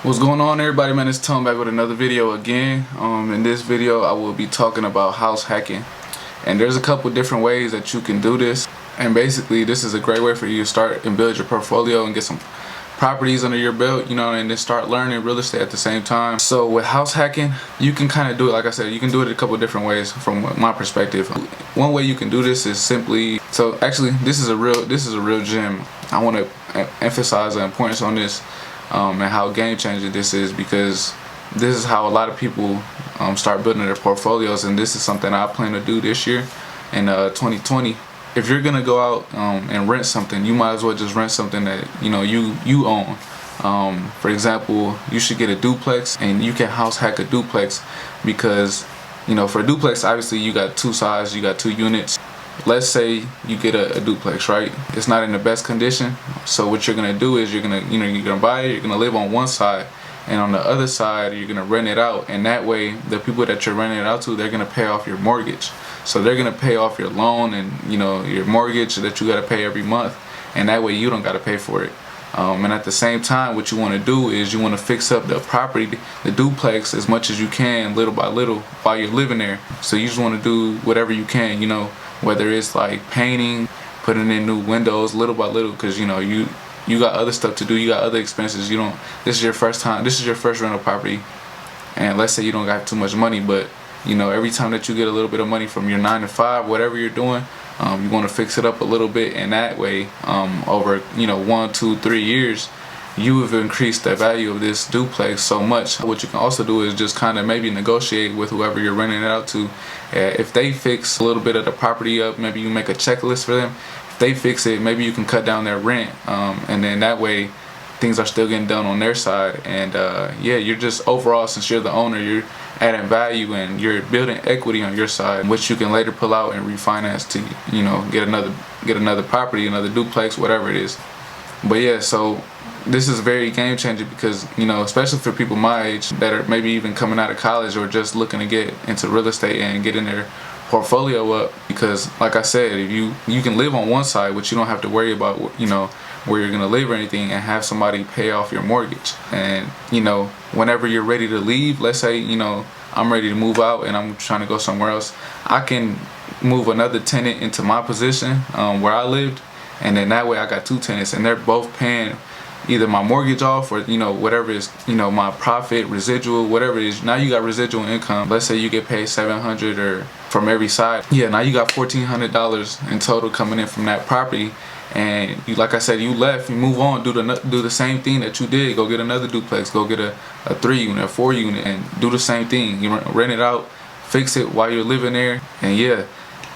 What's going on, everybody? Man, it's Tone back with another video again. In this video I will be talking about house hacking, and there's a couple different ways that you can do this, and basically this is a great way for you to start and build your portfolio and get some properties under your belt, you know, and then start learning real estate at the same time. So with house hacking, you can kind of do it, like I said, you can do it a couple different ways from my perspective. One way you can do this is simply, so actually this is a real gem. I want to emphasize the importance on this and how game changing this is, because this is how a lot of people start building their portfolios, and this is something I plan to do this year in 2020. If you're gonna go out and rent something, you might as well just rent something that you own. For example, you should get a duplex, and you can house hack a duplex, because for a duplex, obviously you got two sides, you got two units. Let's say you get a duplex, right? It's not in the best condition. So what you're gonna do is you're gonna buy it, you're gonna live on one side, and on the other side you're gonna rent it out, and that way the people that you're renting it out to, they're gonna pay off your mortgage. So they're gonna pay off your loan and your mortgage that you gotta pay every month, and that way you don't gotta pay for it. And at the same time, what you want to do is you want to fix up the property, the duplex, as much as you can, little by little, while you're living there. So you just want to do whatever you can, whether it's like painting, putting in new windows, little by little, because you got other stuff to do, you got other expenses. This is your first rental property, and let's say you don't got too much money, but every time that you get a little bit of money from your 9 to 5, whatever you're doing, you want to fix it up a little bit, and that way over 1, 2, 3 years, you have increased the value of this duplex so much. What you can also do is just kind of maybe negotiate with whoever you're renting it out to. If they fix a little bit of the property up, maybe you make a checklist for them. If they fix it, maybe you can cut down their rent, and then that way things are still getting done on their side. And yeah, you're just overall, since you're the owner, you're adding value and you're building equity on your side, which you can later pull out and refinance to get another property, another duplex, whatever it is. But yeah, so this is very game changing, because especially for people my age that are maybe even coming out of college or just looking to get into real estate and getting their portfolio up. Because like I said, if you can live on one side, but you don't have to worry about where you're gonna live or anything, and have somebody pay off your mortgage. And whenever you're ready to leave, let's say I'm ready to move out and I'm trying to go somewhere else, I can move another tenant into my position where I lived, and then that way I got two tenants, and they're both paying either my mortgage off or whatever is my profit, residual, whatever it is. Now you got residual income. Let's say you get paid $700 or from every side. Yeah, now you got $1,400 in total coming in from that property. And like I said, you left, you move on, do the same thing that you did. Go get another duplex, go get a 3-unit, a 4-unit, and do the same thing. You rent it out, fix it while you're living there, and yeah,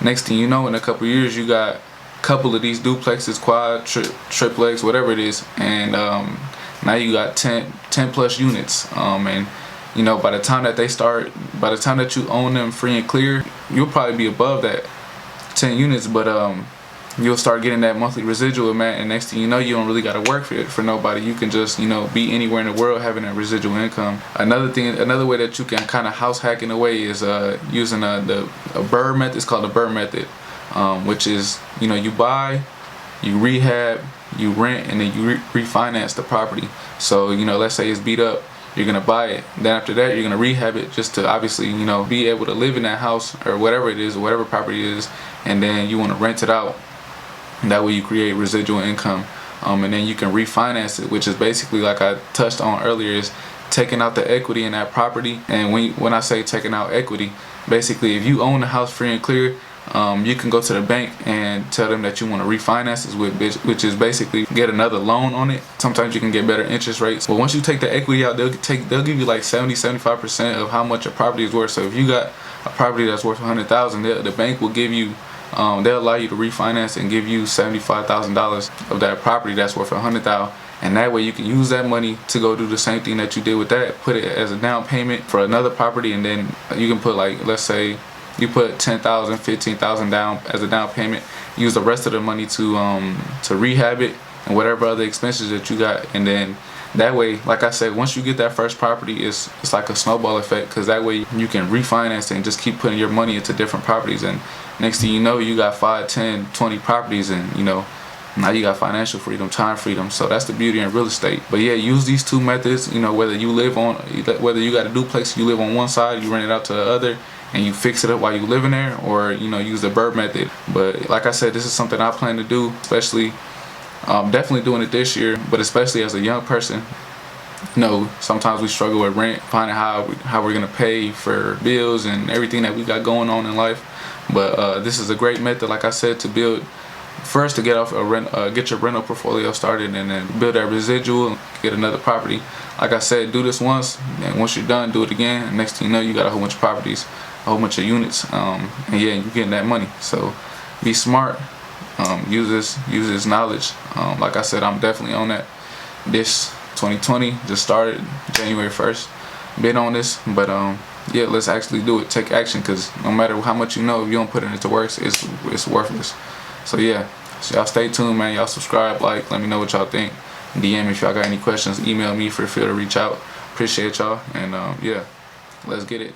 next thing you know, in a couple years, you got a couple of these duplexes, quad, triplex, whatever it is, and now you got 10 plus units. And by the time that you own them free and clear, you'll probably be above that 10 units, but you'll start getting that monthly residual, man, and next thing you know, you don't really got to work for nobody. You can just be anywhere in the world having a residual income. Another way that you can kind of house hack in a way is using a BRRRR method. It's called the BRRRR method, which is you buy, you rehab, you rent, and then you refinance the property. So let's say it's beat up, you're gonna buy it, then after that you're gonna rehab it, just to obviously be able to live in that house or whatever it is, or whatever property it is, and then you want to rent it out. That way you create residual income, and then you can refinance it, which is basically, like I touched on earlier, is taking out the equity in that property. And when I say taking out equity, basically if you own the house free and clear, you can go to the bank and tell them that you want to refinance this which is basically get another loan on it. Sometimes you can get better interest rates, but once you take the equity out, they'll give you like 70-75% of how much a property is worth. So if you got a property that's worth $100,000, the bank will give you they'll allow you to refinance and give you $75,000 of that property that's worth $100,000, and that way you can use that money to go do the same thing that you did with that, put it as a down payment for another property, and then you can put, like, let's say you put $10,000, $15,000 down as a down payment, use the rest of the money to rehab it and whatever other expenses that you got, and then that way, like I said, once you get that first property, it's like a snowball effect, because that way you can refinance it and just keep putting your money into different properties, and next thing you know, you got 5, 10, 20 properties, and Now you got financial freedom, time freedom. So that's the beauty in real estate. But yeah, use these two methods. You know, whether you got a duplex, you live on one side, you rent it out to the other, and you fix it up while you live in there, or you know, use the BRRRR method. But like I said, this is something I plan to do, especially definitely doing it this year, but especially as a young person. You know, sometimes we struggle with rent, finding how we're gonna pay for bills and everything that we got going on in life. But this is a great method, like I said, to build. First, to get your rental portfolio started, and then build that residual and get another property. Like I said, do this once, and once you're done, do it again. And next thing you know, you got a whole bunch of properties, a whole bunch of units, and yeah, you're getting that money. So be smart. Use this knowledge. Like I said, I'm definitely on that. This 2020 just started January 1st. Been on this, but yeah, let's actually do it. Take action, because no matter how much you know, if you don't put it into work, it's worthless. So yeah, so y'all stay tuned, man. Y'all subscribe, like, let me know what y'all think. DM if y'all got any questions. Email me, feel free to reach out. Appreciate y'all, and yeah, let's get it.